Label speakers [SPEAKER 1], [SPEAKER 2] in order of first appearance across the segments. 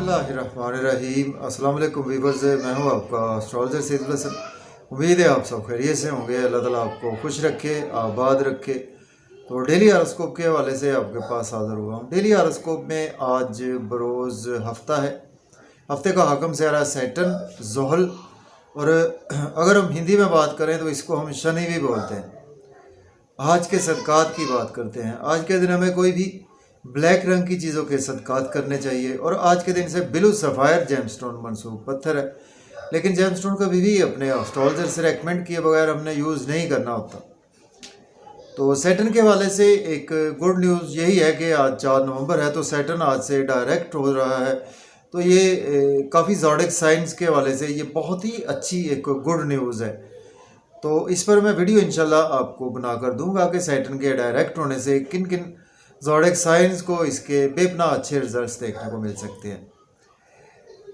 [SPEAKER 1] बिस्मिल्लाहिर्रहमानिर्रहीम। अस्सलाम वालेकुम वीवर्स, मैं हूं आपका एस्ट्रोलॉजर सैयदुल हसन। उम्मीद है आप सब खैरियत से होंगे। अल्लाह ताला आपको खुश रखे, आबाद रखे। तो डेली हॉरोस्कोप के हवाले से आपके पास हाज़िर हुआ हूँ। डेली हॉरोस्कोप में आज बरोज़ हफ्ता है। हफ्ते का हाकम सारा सैटर्न, ज़ोहल और अगर हम हिंदी में बात करें तो इसको हम शनि भी बोलते हैं। आज के सदक़ात की बात करते हैं। आज के दिन हमें कोई भी ब्लैक रंग की चीज़ों के सदक़ात करने चाहिए। और आज के दिन से ब्लू सफ़ायर जेमस्टोन मनसूब पत्थर है, लेकिन जेमस्टोन कभी भी अपने एस्ट्रोलॉजर से रेकमेंड किए बगैर हमने यूज़ नहीं करना होता। तो सैटर्न के हवाले से एक गुड न्यूज़ यही है कि आज 4 नवंबर है, तो सैटर्न आज से डायरेक्ट हो रहा है। तो ये काफ़ी ज़ोडिक साइंस के हवाले से ये बहुत ही अच्छी एक गुड न्यूज़ है। तो इस पर मैं वीडियो इंशाल्लाह आपको बनाकर दूंगा कि सैटर्न के डायरेक्ट होने से किन किन ज़ोडिक साइंस को इसके बेपना अच्छे रिजल्ट्स देखने को मिल सकते हैं।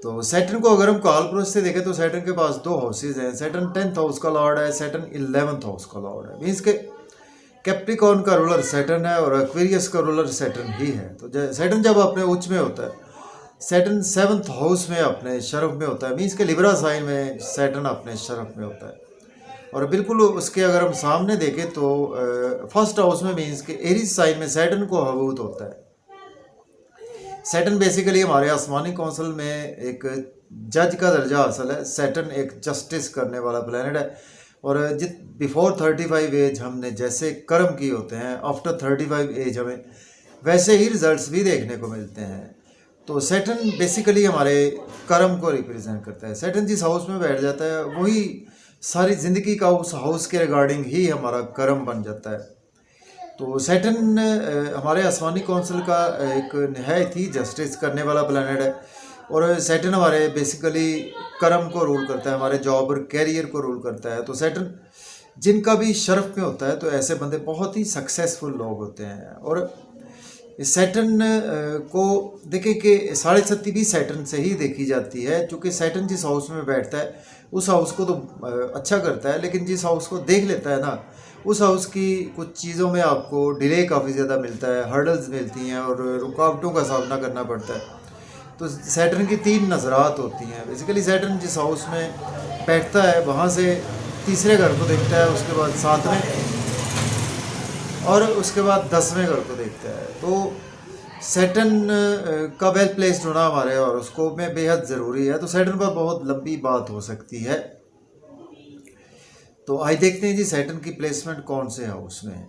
[SPEAKER 1] तो सैटर्न को अगर हम कालपुरुष से देखें तो सैटर्न के पास 2 हाउसेज हैं। सैटर्न 10th हाउस का लॉर्ड है, सैटर्न 11th हाउस का लॉर्ड है। मीन्स के कैप्रिकॉर्न का रूलर सैटर्न है और एक्वेरियस का रूलर सैटर्न ही है। तो सैटर्न जब अपने उच्च में होता है, सैटर्न 7th हाउस में अपने शरफ में होता है। मीन्स के लिब्रा साइन में सैटर्न अपने शरफ में होता है। और बिल्कुल उसके अगर हम सामने देखें तो फर्स्ट हाउस में मीन्स के एरीज साइन में सैटर्न को हबूत होता है। सैटर्न बेसिकली हमारे आसमानी कौंसल में एक जज का दर्जा हासिल है। सैटर्न एक जस्टिस करने वाला प्लैनेट है। और बिफोर 35 एज हमने जैसे कर्म किए होते हैं, आफ्टर 35 एज हमें वैसे ही रिजल्ट्स भी देखने को मिलते हैं। तो सैटर्न बेसिकली हमारे कर्म को रिप्रेजेंट करता है। सैटर्न जिस हाउस में बैठ जाता है वही सारी ज़िंदगी का उस हाउस के रिगार्डिंग ही हमारा कर्म बन जाता है। तो सैटर्न हमारे आसमानी कौंसिल का एक नहायत ही जस्टिस करने वाला प्लैनेट है। और सैटर्न हमारे बेसिकली कर्म को रूल करता है, हमारे जॉब और कैरियर को रूल करता है। तो सैटर्न जिनका भी शर्फ में होता है तो ऐसे बंदे बहुत ही सक्सेसफुल लोग होते हैं। और सैटर्न को देखें कि 7.5 भी सैटर्न से ही देखी जाती है, क्योंकि सैटर्न जिस हाउस में बैठता है उस हाउस को तो अच्छा करता है, लेकिन जिस हाउस को देख लेता है ना, उस हाउस की कुछ चीज़ों में आपको डिले काफ़ी ज़्यादा मिलता है, हर्डल्स मिलती हैं और रुकावटों का सामना करना पड़ता है। तो सैटर्न की 3 नज़रात होती हैं। बेसिकली सैटर्न जिस हाउस में बैठता है वहाँ से तीसरे घर को देखता है, उसके बाद 7वें और उसके बाद 10वें घर को देखता है। तो सैटर्न का वेल प्लेस्ड होना हमारे हॉरोस्कोप में बेहद ज़रूरी है। तो सैटर्न पर बहुत लंबी बात हो सकती है। तो आज देखते हैं जी सैटर्न की प्लेसमेंट कौन से हाउस में है।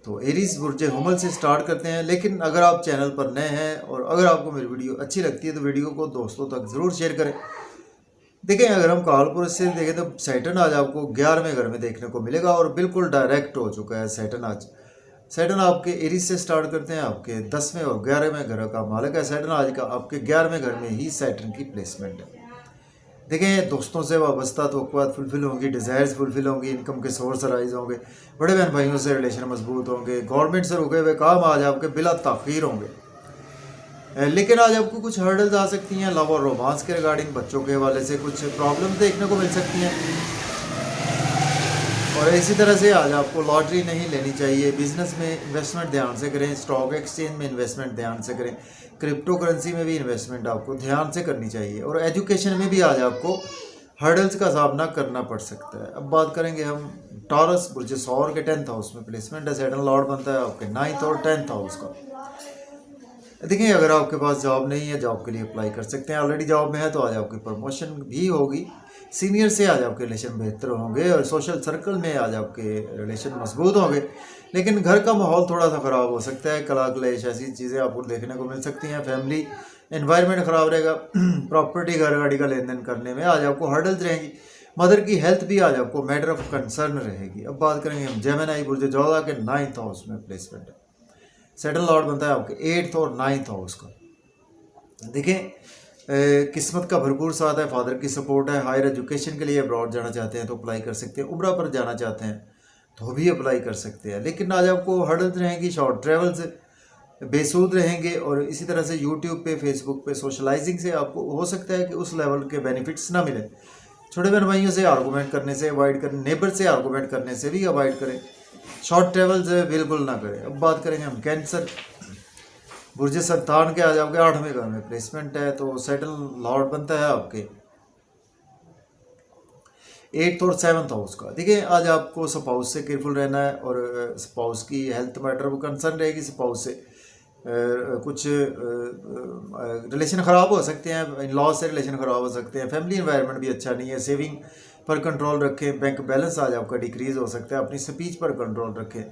[SPEAKER 1] तो एरीज बुर्ज हुमल से स्टार्ट करते हैं। लेकिन अगर आप चैनल पर नए हैं और अगर आपको मेरी वीडियो अच्छी लगती है तो वीडियो को दोस्तों तक ज़रूर शेयर करें। देखें, अगर हम कालपुरुष से देखें तो सैटर्न आज आपको 11वें घर में देखने को मिलेगा और बिल्कुल डायरेक्ट हो चुका है सैटर्न आज। सैटर्न आपके एरीज से स्टार्ट करते हैं, आपके 10वें और 11वें घर का मालिक है सैटर्न। आज का आपके 11वें घर में ही सैटर्न की प्लेसमेंट है। देखें, दोस्तों से वाबस्ता तवक्कुआत फुलफिल होंगी, डिज़ायर्स फुलफिल होंगी, इनकम के सोर्स राइज होंगे, बड़े बहन भाइयों से रिलेशन मजबूत होंगे, गवर्नमेंट से रुके हुए काम आज आपके बिला ताख़ीर होंगे। लेकिन आज आपको कुछ हर्डल्स आ सकती हैं। लव और रोमांस के रिगार्डिंग बच्चों के हवाले से कुछ प्रॉब्लम्स देखने को मिल सकती हैं। और इसी तरह से आज आपको लॉटरी नहीं लेनी चाहिए। बिजनेस में इन्वेस्टमेंट ध्यान से करें, स्टॉक एक्सचेंज में इन्वेस्टमेंट ध्यान से करें, क्रिप्टो करेंसी में भी इन्वेस्टमेंट आपको ध्यान से करनी चाहिए। और एजुकेशन में भी आज आपको हर्डल्स का सामना करना पड़ सकता है। अब बात करेंगे हम टॉरस बुर्ज सौर के 10th हाउस में प्लेसमेंट है। सैटर्न लॉर्ड बनता है आपके 9th और 10th हाउस का। देखिए, अगर आपके पास जॉब नहीं है, जॉब के लिए अप्लाई कर सकते हैं। ऑलरेडी जॉब में है तो आज आपकी प्रमोशन भी होगी। सीनियर से आज आपके रिलेशन बेहतर होंगे और सोशल सर्कल में आज आपके रिलेशन मजबूत होंगे। लेकिन घर का माहौल थोड़ा सा ख़राब हो सकता है। कला क्लेश ऐसी चीज़ें आपको देखने को मिल सकती हैं। फैमिली एनवायरनमेंट ख़राब रहेगा। प्रॉपर्टी घर गाड़ी का लेन देन करने में आज आपको हर्डल्स रहेंगी। मदर की हेल्थ भी आज आपको मैटर ऑफ कंसर्न रहेगी। अब बात करेंगे हम जेमिनी बुर्ज जोधा के 9th हाउस में प्लेसमेंट है। सैटर्न लॉर्ड बनता है आपके 8th और 9th हाउस का। देखें, किस्मत का भरपूर साथ है, फादर की सपोर्ट है। हायर एजुकेशन के लिए अब्रॉड जाना चाहते हैं तो अप्लाई कर सकते हैं। उम्रा पर जाना चाहते हैं तो भी अप्लाई कर सकते हैं। लेकिन आज आपको हर्डल्स रहेंगी, शॉर्ट ट्रेवल्स बेसूद रहेंगे। और इसी तरह से यूट्यूब पे, फेसबुक पे सोशलाइजिंग से आपको हो सकता है कि उस लेवल के बेनिफिट्स ना मिले। छोटे बहन भाइयों से आर्गूमेंट करने से अवॉइड करें, नेबर से आर्गूमेंट करने से भी अवॉइड करें। शॉर्ट ट्रेवल्स बिल्कुल ना करें। अब बात करेंगे हम कैंसर बुर्ज सरतान के आज आपके 8वें घर में प्लेसमेंट है, तो सेटल लॉर्ड बनता है आपके 8th और 7th हाउस का। देखिए आज आपको स्पाउस से केयरफुल रहना है, और स्पाउस की हेल्थ मैटर वो कंसर्न रहेगी। स्पाउस से कुछ रिलेशन ख़राब हो सकते हैं, इन लॉ से रिलेशन ख़राब हो सकते हैं, फैमिली एनवायरनमेंट भी अच्छा नहीं है। सेविंग पर कंट्रोल रखें, बैंक बैलेंस आज आपका डिक्रीज़ हो सकता है, अपनी स्पीच पर कंट्रोल रखें।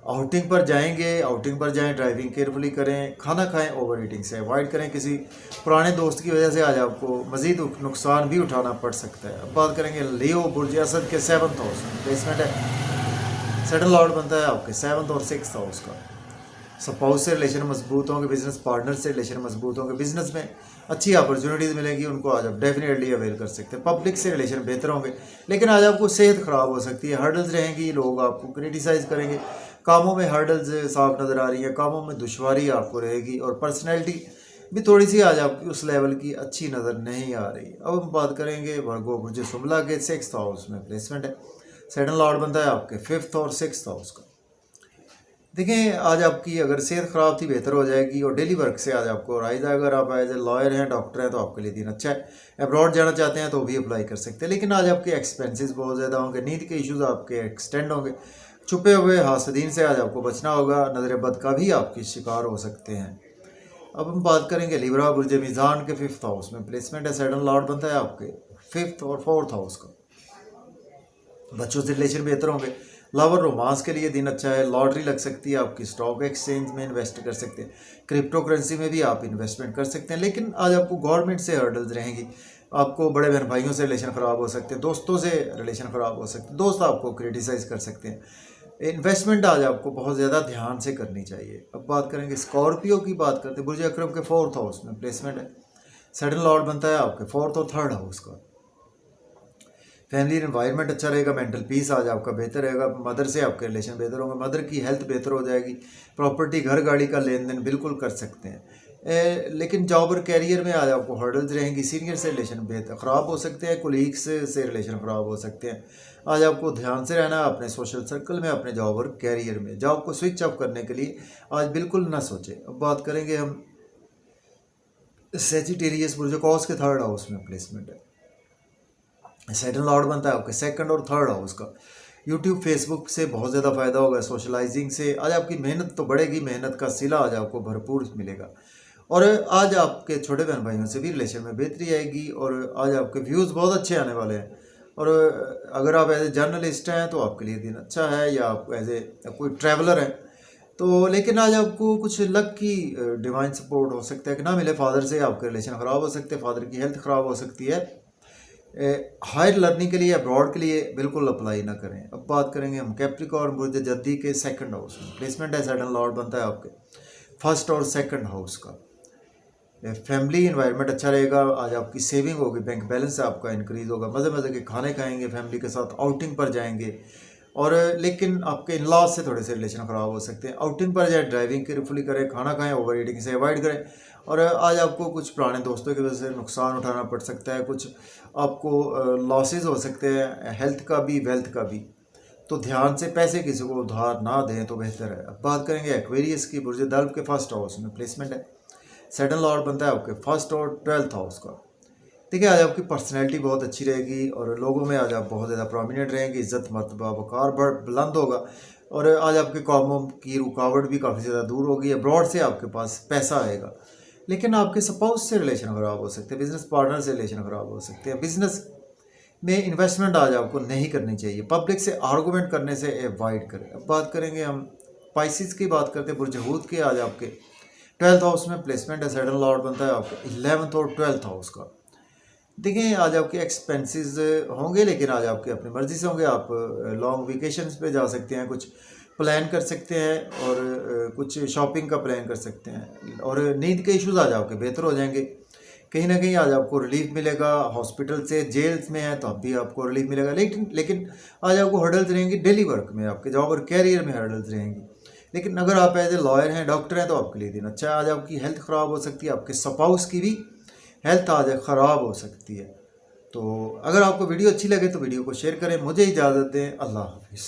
[SPEAKER 1] आउटिंग पर जाएंगे, आउटिंग पर जाएं, ड्राइविंग केयरफुली करें, खाना खाएं, ओवर ईटिंग से अवॉइड करें। किसी पुराने दोस्त की वजह से आज आपको मज़ीद नुकसान भी उठाना पड़ सकता है। अब बात करेंगे लियो बुर्ज असद के 7th हाउस में प्लेसमेंट है, सेटल लॉर्ड बनता है आपके 7th और 6th हाउस का। स्पाउस से रिलेशन मजबूत होंगे, बिजनेस पार्टनर से रिलेशन मजबूत होंगे, बिजनेस में अच्छी अपॉर्चुनिटीज़ मिलेंगी, उनको आज आप डेफिनेटली अवेल कर सकते हैं। पब्लिक से रिलेशन बेहतर होंगे, लेकिन आज आपको सेहत ख़राब हो सकती है, हर्डल्स रहेंगी, लोग आपको क्रिटिसाइज़ करेंगे, कामों में हर्डल्स साफ नज़र आ रही है, कामों में दुश्वारी आपको रहेगी, और पर्सनैलिटी भी थोड़ी सी आज आपकी उस लेवल की अच्छी नज़र नहीं आ रही। अब हम बात करेंगे वर्गो बुर्ज शुमला के 6th हाउस में प्लेसमेंट है, सेटल लॉर्ड बनता है आपके 5th और 6th हाउस का। देखें आज आपकी अगर सेहत ख़राब थी बेहतर हो जाएगी, और डेली वर्क से आज आपको राइज है। अगर आप एज ए लॉयर हैं, डॉक्टर हैं, तो आपके लिए दिन अच्छा है। अब्रॉड जाना चाहते हैं तो भी अप्लाई कर सकते हैं, लेकिन आज आपके एक्सपेंसेस बहुत ज़्यादा होंगे, नींद के इश्यूज आपके एक्सटेंड होंगे, छुपे हुए हासदीन से आज आपको बचना होगा, नज़र बद का भी आपकी शिकार हो सकते हैं। अब हम बात करेंगे लिब्रा बुर्ज मीज़ान के 5th हाउस में प्लेसमेंट है, सेटल लॉर्ड बनता है आपके 5th और 4th हाउस का। बच्चों से रिलेशन बेहतर होंगे, लवर रोमांस के लिए दिन अच्छा है, लॉटरी लग सकती है आपकी, स्टॉक एक्सचेंज में इन्वेस्ट कर सकते हैं, क्रिप्टो करेंसी में भी आप इन्वेस्टमेंट कर सकते हैं। लेकिन आज आपको गवर्नमेंट से हर्डल्स रहेंगी, आपको बड़े बहन भाइयों से रिलेशन ख़राब हो सकते हैं, दोस्तों से रिलेशन ख़राब हो सकते हैं, दोस्त आपको क्रिटिसाइज़ कर सकते हैं। इन्वेस्टमेंट आज आपको बहुत ज़्यादा ध्यान से करनी चाहिए। अब बात करेंगे स्कॉर्पियो की, बात करते हैं बुर्ज अकरम के 4th हाउस में प्लेसमेंट है, सेटल लॉर्ड बनता है आपके 4th और 3rd हाउस का। फैमिली एनवायरनमेंट अच्छा रहेगा, मेंटल पीस आज आपका बेहतर रहेगा, मदर से आपके रिलेशन बेहतर होंगे, मदर की हेल्थ बेहतर हो जाएगी, प्रॉपर्टी घर गाड़ी का लेन देन बिल्कुल कर सकते हैं। लेकिन जॉब और कैरियर में आज आपको हर्डल्स रहेंगी, सीनियर से रिलेशन बेहतर ख़राब हो सकते हैं, कोलीग्स से रिलेशन ख़राब हो सकते हैं। आज आपको ध्यान से रहना है अपने सोशल सर्कल में, अपने जॉब और कैरियर में। जॉब को स्विच ऑफ करने के लिए आज बिल्कुल ना सोचें। अब बात करेंगे हम सेजिटेरियस बुर्ज के 3rd हाउस में प्लेसमेंट है, सेटल लॉर्ड बनता है आपके 2nd और 3rd हाउस का। यूट्यूब फेसबुक से बहुत ज़्यादा फ़ायदा होगा, सोशलाइजिंग से आज आपकी मेहनत तो बढ़ेगी, मेहनत का सिला आज आपको भरपूर मिलेगा, और आज आपके छोटे बहन भाइयों से भी रिलेशन में बेहतरी आएगी, और आज आपके व्यूज़ बहुत अच्छे आने वाले हैं। और अगर आप एज ए जर्नलिस्ट हैं तो आपके लिए दिन अच्छा है, या आप एज ए कोई ट्रैवलर हैं तो, लेकिन आज आपको कुछ लक की डिवाइन सपोर्ट हो सकता है कि ना मिले, फादर से आपके रिलेशन ख़राब हो सकते हैं, फादर की हेल्थ ख़राब हो सकती है। हायर लर्निंग के लिए, अब्रॉड के लिए बिल्कुल अप्लाई ना करें। अब बात करेंगे हम कैप्रिकॉर्न बुर्ज जद्दी के 2nd हाउस में प्लेसमेंट है, सेटल लॉर्ड बनता है आपके 1st और 2nd हाउस का। फैमिली एनवायरनमेंट अच्छा रहेगा, आज आपकी सेविंग होगी, बैंक बैलेंस आपका इंक्रीज़ होगा, मज़े मज़े के खाने खाएंगे, फैमिली के साथ आउटिंग पर जाएंगे, और लेकिन आपके इन लॉज से थोड़े से रिलेशन ख़राब हो सकते हैं। आउटिंग पर जाए, ड्राइविंग केयरफुली करें, खाना खाएं, ओवर ईटिंग से अवॉइड करें, और आज आपको कुछ पुराने दोस्तों की वजह से नुकसान उठाना पड़ सकता है, कुछ आपको लॉसेस हो सकते हैं, हेल्थ का भी वेल्थ का भी, तो ध्यान से पैसे किसी को उधार ना दें तो बेहतर है। अब बात करेंगे एक्वेरियस की बुर्ज दल्ब के 1st हाउस में प्लेसमेंट है, सेटल लॉर्ड बनता है आपके 1st और 12th हाउस का। देखिए आज आपकी पर्सनैलिटी बहुत अच्छी रहेगी, और लोगों में आज आप बहुत ज़्यादा प्रोमिनेंट रहेंगे, इज़्ज़त मर्तबा वक़ार बुलंद होगा, और आज आपके कामों की रुकावट भी काफ़ी ज़्यादा दूर होगी। अब्रॉड से आपके पास पैसा आएगा, लेकिन आपके स्पाउस से रिलेशन ख़राब हो सकते हैं, बिजनेस पार्टनर से रिलेशन ख़राब हो सकते हैं, बिजनेस में इन्वेस्टमेंट आज आपको नहीं करनी चाहिए, पब्लिक से आर्गूमेंट करने से अवॉइड करें। अब बात करेंगे हम पाइसिस की, बात करते हैं बुर्ज हूत के, आज आपके 12th हाउस में प्लेसमेंट है, सेटल लॉर्ड बनता है आपके 11th और 12th हाउस का। देखिए आज आपके एक्सपेंसेस होंगे, लेकिन आज आपके अपनी मर्ज़ी से होंगे, आप लॉन्ग वेकेशंस पे जा सकते हैं, कुछ प्लान कर सकते हैं, और कुछ शॉपिंग का प्लान कर सकते हैं, और नींद के इश्यूज आज आपके बेहतर हो जाएंगे, कहीं ना कहीं आज आपको रिलीफ मिलेगा। हॉस्पिटल से, जेल्स में है तो अब भी आपको रिलीफ मिलेगा, लेकिन आज आपको हर्डल्स रहेंगी डेली वर्क में, आपके जॉब और कैरियर में हर्डल्स रहेंगी। लेकिन अगर आप एज ए लॉयर हैं, डॉक्टर हैं, तो आपके लिए दिन अच्छा है। आज आपकी हेल्थ ख़राब हो सकती है, आपके स्पाउस की भी हेल्थ आज ख़राब हो सकती है। तो अगर आपको वीडियो अच्छी लगे तो वीडियो को शेयर करें। मुझे इजाज़त दें, अल्लाह हाफिज़।